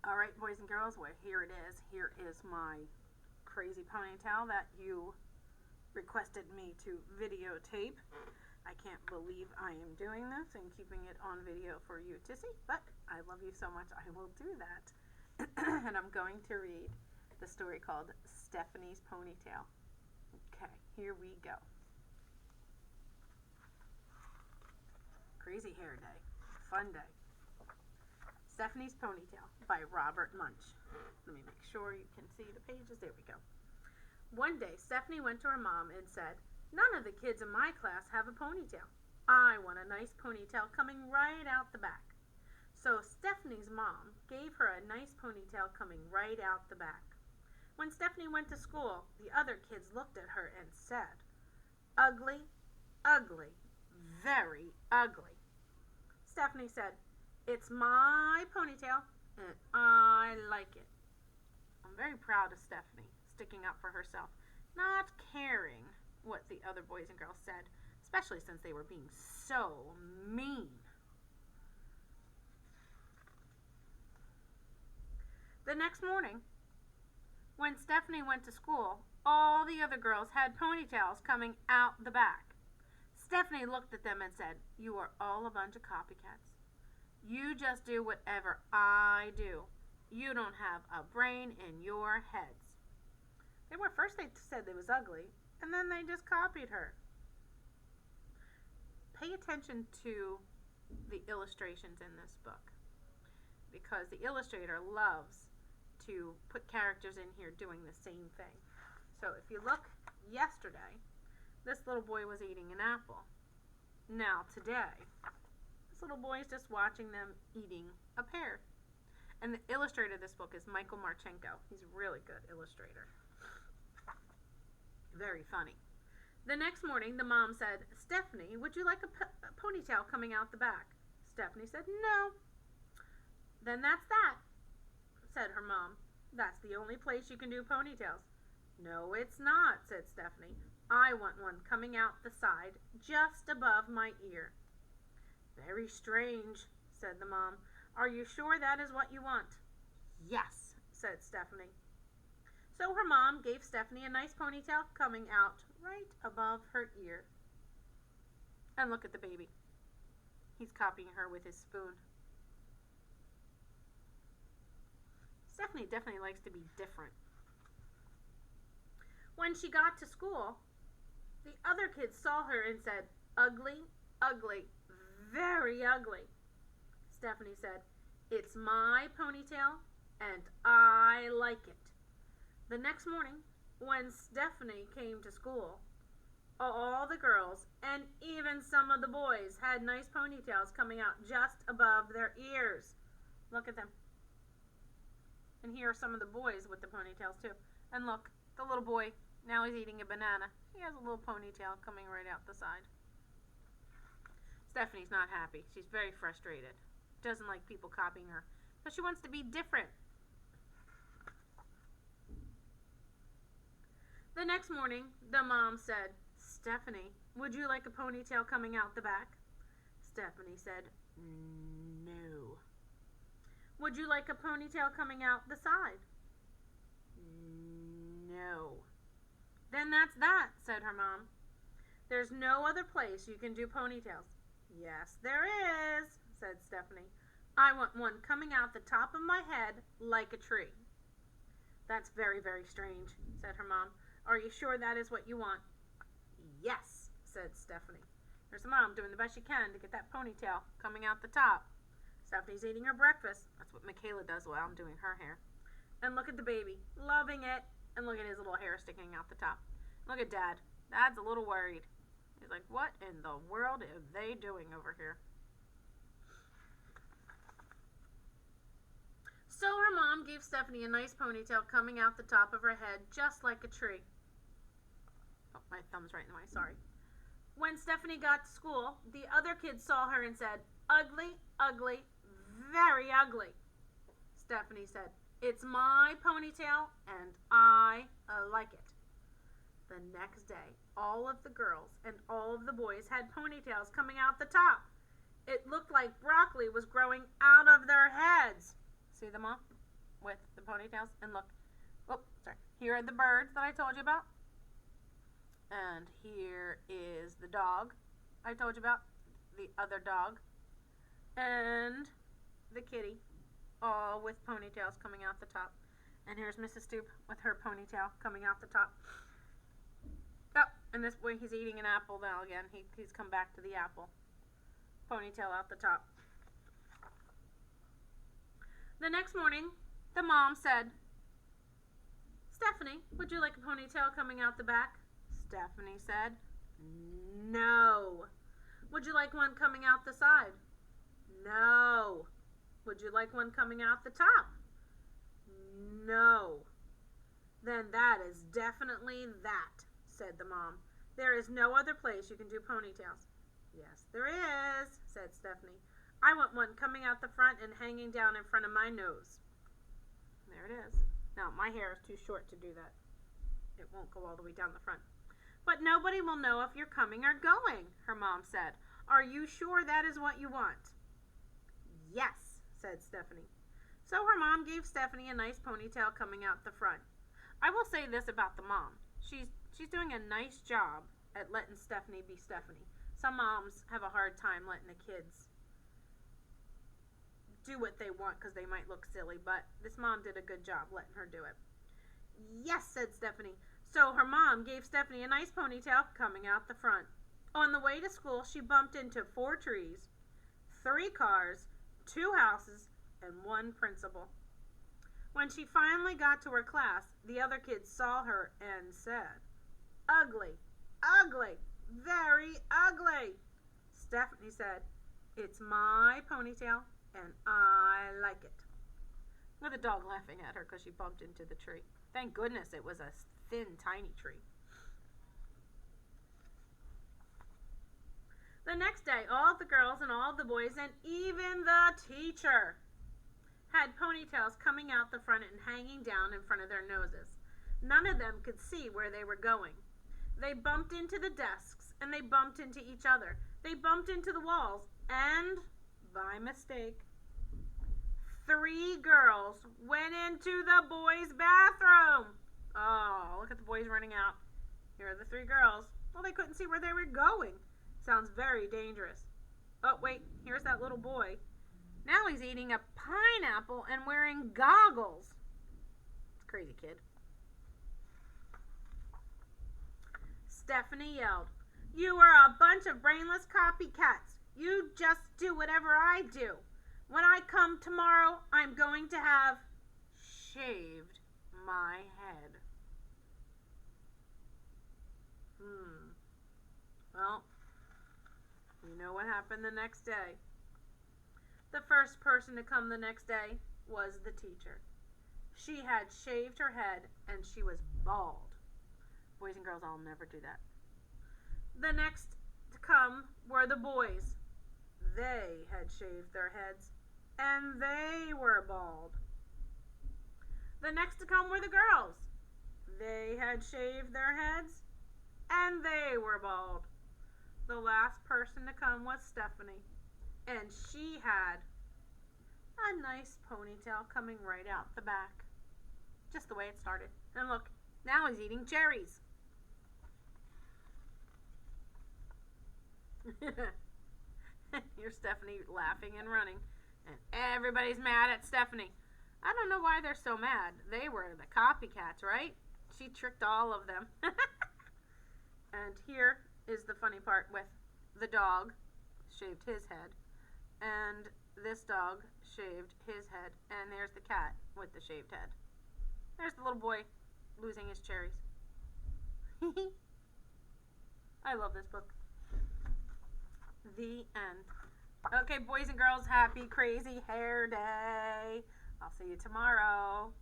All right, boys and girls, well, here it is. Here is my crazy ponytail that you requested me to videotape. I can't believe I am doing this and keeping it on video for you to see, but I love you so much I will do that. And I'm going to read the story called Stephanie's Ponytail. Okay, here we go. Crazy hair day. Fun day. Stephanie's Ponytail by Robert Munch. Let me make sure you can see the pages. There we go. One day, Stephanie went to her mom and said, "None of the kids in my class have a ponytail. I want a nice ponytail coming right out the back." So Stephanie's mom gave her a nice ponytail coming right out the back. When Stephanie went to school, the other kids looked at her and said, "Ugly, ugly, very ugly." Stephanie said, "It's my ponytail, and I like it." I'm very proud of Stephanie, sticking up for herself, not caring what the other boys and girls said, especially since they were being so mean. The next morning, when Stephanie went to school, all the other girls had ponytails coming out the back. Stephanie looked at them and said, "You are all a bunch of copycats. You just do whatever I do. You don't have a brain in your heads." First they said they was ugly, and then they just copied her. Pay attention to the illustrations in this book, because the illustrator loves to put characters in here doing the same thing. So if you look yesterday, this little boy was eating an apple. Now today, this little boy is just watching them eating a pear. And the illustrator of this book is Michael Marchenko. He's a really good illustrator. Very funny. The next morning, the mom said, "Stephanie, would you like a ponytail coming out the back?" Stephanie said, "No." "Then that's that," said her mom. "That's the only place you can do ponytails." "No, it's not," said Stephanie. "I want one coming out the side, just above my ear." "Very strange," said the mom. "Are you sure that is what you want?" "Yes," said Stephanie. So her mom gave Stephanie a nice ponytail coming out right above her ear. And look at the baby. He's copying her with his spoon. Stephanie definitely likes to be different. When she got to school, the other kids saw her and said, "Ugly, ugly, very ugly." Stephanie said, "It's my ponytail, and I like it." The next morning, when Stephanie came to school, all the girls and even some of the boys had nice ponytails coming out just above their ears. Look at them. And here are some of the boys with the ponytails too. And look, the little boy, now he's eating a banana. He has a little ponytail coming right out the side. Stephanie's not happy. She's very frustrated. Doesn't like people copying her, but she wants to be different. The next morning, the mom said, "Stephanie, would you like a ponytail coming out the back?" Stephanie said, "No." "Would you like a ponytail coming out the side?" "No." "Then that's that," said her mom. "There's no other place you can do ponytails." "Yes, there is," said Stephanie. "I want one coming out the top of my head like a tree." "That's very, very strange," said her mom. "Are you sure that is what you want?" "Yes," said Stephanie. There's the mom doing the best she can to get that ponytail coming out the top. Stephanie's eating her breakfast. That's what Michaela does while I'm doing her hair. And look at the baby, loving it. And look at his little hair sticking out the top. Look at Dad. Dad's a little worried. He's like, "What in the world are they doing over here?" So her mom gave Stephanie a nice ponytail coming out the top of her head, just like a tree. Oh, my thumb's right in the way, sorry. When Stephanie got to school, the other kids saw her and said, "Ugly, ugly, very ugly." Stephanie said, "It's my ponytail, and I like it." The next day, all of the girls and all of the boys had ponytails coming out the top. It looked like broccoli was growing out of their heads. See them all? with the ponytails. And look, oh, sorry. Here are the birds that I told you about. And here is the dog I told you about, the other dog, and the kitty, all with ponytails coming out the top. And here's Mrs. Stoop with her ponytail coming out the top. Oh, and this boy, he's eating an apple now again. He's come back to the apple. Ponytail out the top. The next morning, the mom said, Stephanie, would you like a ponytail coming out the back? Stephanie said, no. Would you like one coming out the side? No. Would you like one coming out the top? No. Then that is definitely that, said the mom. There is no other place you can do ponytails. Yes, there is, said Stephanie. I want one coming out the front and hanging down in front of my nose. There it is. Now, my hair is too short to do that. It won't go all the way down the front. But nobody will know if you're coming or going, her mom said. Are you sure that is what you want? Yes, said Stephanie. So her mom gave Stephanie a nice ponytail coming out the front. I will say this about the mom. She's doing a nice job at letting Stephanie be Stephanie. Some moms have a hard time letting the kids do what they want because they might look silly, but this mom did a good job letting her do it. Yes, said Stephanie. So her mom gave Stephanie a nice ponytail coming out the front. On the way to school, she bumped into 4 trees, 3 cars, 2 houses, and 1 principal. When she finally got to her class, the other kids saw her and said, Ugly, ugly, very ugly. Stephanie said, It's my ponytail, and I like it. With the dog laughing at her because she bumped into the tree. Thank goodness it was a thin, tiny tree. The next day, all the girls and all the boys and even the teacher had ponytails coming out the front and hanging down in front of their noses. None of them could see where they were going. They bumped into the desks and they bumped into each other. They bumped into the walls and, by mistake, 3 girls went into the boys' bathroom. Oh, look at the boys running out. Here are the 3 girls. Well, they couldn't see where they were going. Sounds very dangerous. Oh, wait, here's that little boy. Now he's eating a pineapple and wearing goggles. It's a crazy kid. Stephanie yelled, You are a bunch of brainless copycats. You just do whatever I do. When I come tomorrow, I'm going to have shaved my head. Well, you know what happened the next day. The first person to come the next day was the teacher. She had shaved her head and she was bald. Boys and girls, I'll never do that. The next to come were the boys. They had shaved their heads and they were bald. The next to come were the girls. They had shaved their heads and they were bald. The last person to come was Stephanie, and she had a nice ponytail coming right out the back, just the way it started. And look, now he's eating cherries. Here's Stephanie laughing and running, and everybody's mad at Stephanie. I don't know why they're so mad. They were the copycats, right? She tricked all of them. And here is the funny part with the dog shaved his head, and this dog shaved his head, and there's the cat with the shaved head. There's the little boy losing his cherries. I love this book. The end. Okay, boys and girls, happy crazy hair day. I'll see you tomorrow.